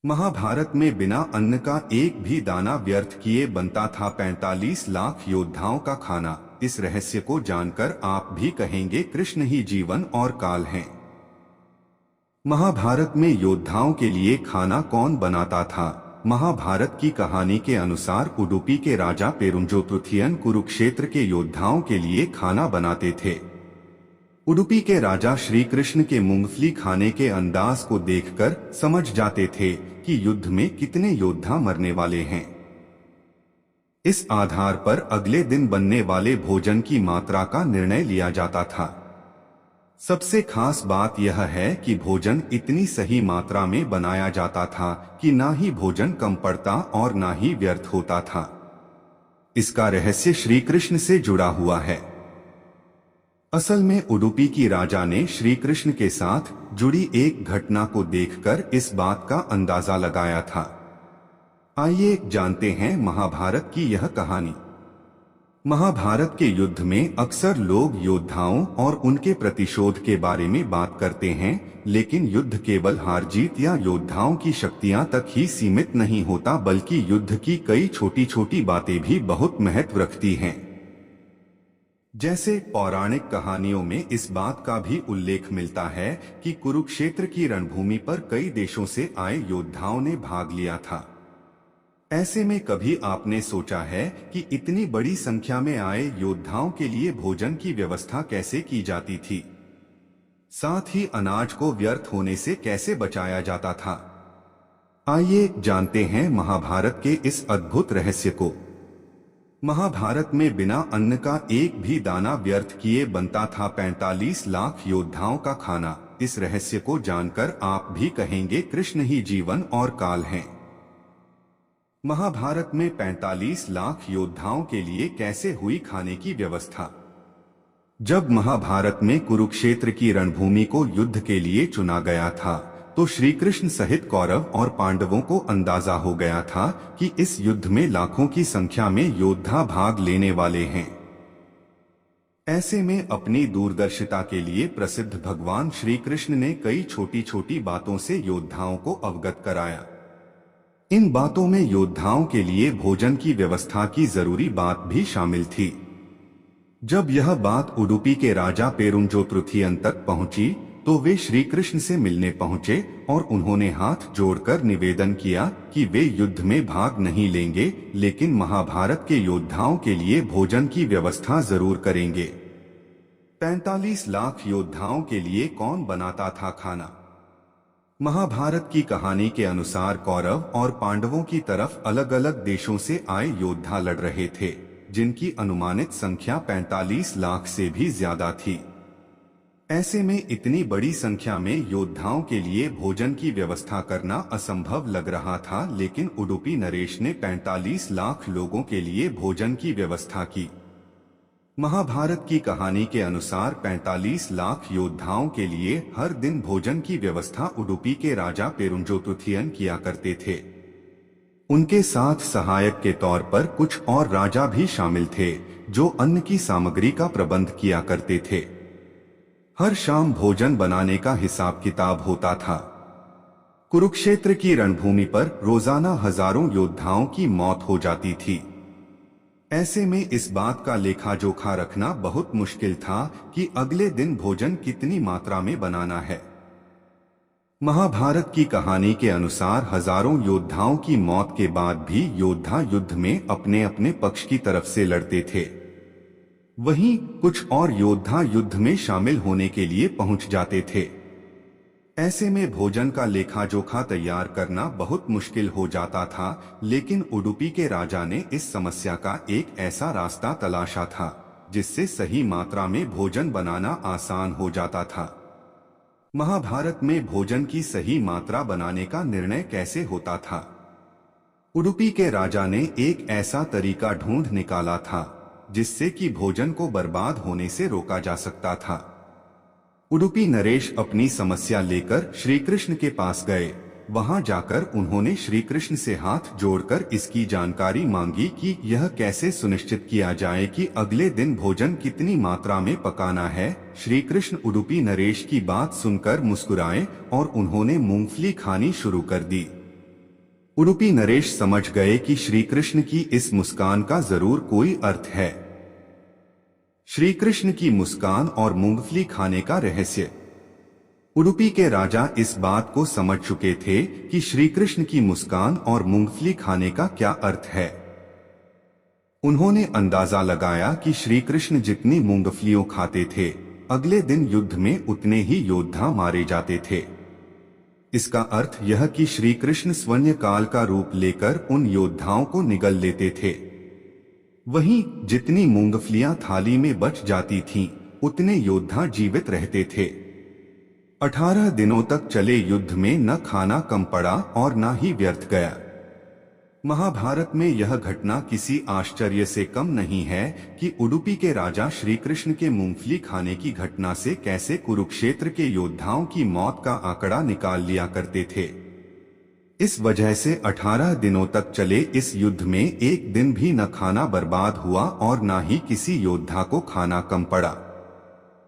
महाभारत में बिना अन्न का एक भी दाना व्यर्थ किए बनता था 45 लाख योद्धाओं का खाना। इस रहस्य को जानकर आप भी कहेंगे कृष्ण ही जीवन और काल हैं। महाभारत में योद्धाओं के लिए खाना कौन बनाता था? महाभारत की कहानी के अनुसार उडुपी के राजा पेरुंजो तृतीयन कुरुक्षेत्र के योद्धाओं के लिए खाना बनाते थे। उडुपी के राजा श्री कृष्ण के मूंगफली खाने के अंदाज को देखकर समझ जाते थे कि युद्ध में कितने योद्धा मरने वाले हैं। इस आधार पर अगले दिन बनने वाले भोजन की मात्रा का निर्णय लिया जाता था। सबसे खास बात यह है कि भोजन इतनी सही मात्रा में बनाया जाता था कि ना ही भोजन कम पड़ता और ना ही व्यर्थ होता था। इसका रहस्य श्री कृष्ण से जुड़ा हुआ है। असल में उडुपी की राजा ने श्री कृष्ण के साथ जुड़ी एक घटना को देखकर इस बात का अंदाजा लगाया था। आइए जानते हैं महाभारत की यह कहानी। महाभारत के युद्ध में अक्सर लोग योद्धाओं और उनके प्रतिशोध के बारे में बात करते हैं, लेकिन युद्ध केवल हार जीत या योद्धाओं की शक्तियां तक ही सीमित नहीं होता, बल्कि युद्ध की कई छोटी छोटी बातें भी बहुत महत्व रखती हैं। जैसे पौराणिक कहानियों में इस बात का भी उल्लेख मिलता है कि कुरुक्षेत्र की रणभूमि पर कई देशों से आए योद्धाओं ने भाग लिया था। ऐसे में कभी आपने सोचा है कि इतनी बड़ी संख्या में आए योद्धाओं के लिए भोजन की व्यवस्था कैसे की जाती थी? साथ ही अनाज को व्यर्थ होने से कैसे बचाया जाता था? आइए जानते हैं महाभारत के इस अद्भुत रहस्य को। महाभारत में बिना अन्न का एक भी दाना व्यर्थ किए बनता था 45 लाख योद्धाओं का खाना। इस रहस्य को जानकर आप भी कहेंगे कृष्ण ही जीवन और काल हैं। महाभारत में 45 लाख योद्धाओं के लिए कैसे हुई खाने की व्यवस्था? जब महाभारत में कुरुक्षेत्र की रणभूमि को युद्ध के लिए चुना गया था, तो श्री कृष्ण सहित कौरव और पांडवों को अंदाजा हो गया था कि इस युद्ध में लाखों की संख्या में योद्धा भाग लेने वाले हैं। ऐसे में अपनी दूरदर्शिता के लिए प्रसिद्ध भगवान श्री कृष्ण ने कई छोटी छोटी बातों से योद्धाओं को अवगत कराया। इन बातों में योद्धाओं के लिए भोजन की व्यवस्था की जरूरी बात भी शामिल थी। जब यह बात उडुपी के राजा पेरुंजो तृतीयन तक पहुंची, तो वे श्री कृष्ण से मिलने पहुंचे और उन्होंने हाथ जोड़कर निवेदन किया कि वे युद्ध में भाग नहीं लेंगे, लेकिन महाभारत के योद्धाओं के लिए भोजन की व्यवस्था जरूर करेंगे। 45 लाख योद्धाओं के लिए कौन बनाता था खाना? महाभारत की कहानी के अनुसार कौरव और पांडवों की तरफ अलग अलग देशों से आए योद्धा लड़ रहे थे, जिनकी अनुमानित संख्या 45 लाख से भी ज्यादा थी। ऐसे में इतनी बड़ी संख्या में योद्धाओं के लिए भोजन की व्यवस्था करना असंभव लग रहा था, लेकिन उडुपी नरेश ने 45 लाख लोगों के लिए भोजन की व्यवस्था की। महाभारत की कहानी के अनुसार 45 लाख योद्धाओं के लिए हर दिन भोजन की व्यवस्था उडुपी के राजा पेरुंजो तृतीयन किया करते थे। उनके साथ सहायक के तौर पर कुछ और राजा भी शामिल थे, जो अन्न की सामग्री का प्रबंध किया करते थे। हर शाम भोजन बनाने का हिसाब किताब होता था। कुरुक्षेत्र की रणभूमि पर रोजाना हजारों योद्धाओं की मौत हो जाती थी। ऐसे में इस बात का लेखा जोखा रखना बहुत मुश्किल था कि अगले दिन भोजन कितनी मात्रा में बनाना है। महाभारत की कहानी के अनुसार हजारों योद्धाओं की मौत के बाद भी योद्धा युद्ध में अपने अपने पक्ष की तरफ से लड़ते थे। वहीं कुछ और योद्धा युद्ध में शामिल होने के लिए पहुंच जाते थे। ऐसे में भोजन का लेखा जोखा तैयार करना बहुत मुश्किल हो जाता था, लेकिन उडुपी के राजा ने इस समस्या का एक ऐसा रास्ता तलाशा था जिससे सही मात्रा में भोजन बनाना आसान हो जाता था। महाभारत में भोजन की सही मात्रा बनाने का निर्णय कैसे होता था? उडुपी के राजा ने एक ऐसा तरीका ढूंढ निकाला था जिससे कि भोजन को बर्बाद होने से रोका जा सकता था। उडुपी नरेश अपनी समस्या लेकर श्री कृष्ण के पास गए। वहां जाकर उन्होंने श्री कृष्ण से हाथ जोड़कर इसकी जानकारी मांगी कि यह कैसे सुनिश्चित किया जाए कि अगले दिन भोजन कितनी मात्रा में पकाना है। श्री कृष्ण उडुपी नरेश की बात सुनकर मुस्कुराए और उन्होंने मूंगफली खानी शुरू कर दी। उडुपी नरेश समझ गए कि श्री कृष्ण की इस मुस्कान का जरूर कोई अर्थ है। श्री कृष्ण की मुस्कान और मूंगफली खाने का रहस्य। उडुपी के राजा इस बात को समझ चुके थे कि श्री कृष्ण की मुस्कान और मूंगफली खाने का क्या अर्थ है। उन्होंने अंदाजा लगाया कि श्री कृष्ण जितनी मूंगफलियों खाते थे, अगले दिन युद्ध में उतने ही योद्धा मारे जाते थे। इसका अर्थ यह कि श्री कृष्ण स्वर्ण काल का रूप लेकर उन योद्धाओं को निगल लेते थे। वहीं जितनी मूंगफलियां थाली में बच जाती थीं, उतने योद्धा जीवित रहते थे। 18 दिनों तक चले युद्ध में न खाना कम पड़ा और न ही व्यर्थ गया। महाभारत में यह घटना किसी आश्चर्य से कम नहीं है कि उडुपी के राजा श्री कृष्ण के मूंगफली खाने की घटना से कैसे कुरुक्षेत्र के योद्धाओं की मौत का आंकड़ा निकाल लिया करते थे। इस वजह से 18 दिनों तक चले इस युद्ध में एक दिन भी न खाना बर्बाद हुआ और न ही किसी योद्धा को खाना कम पड़ा।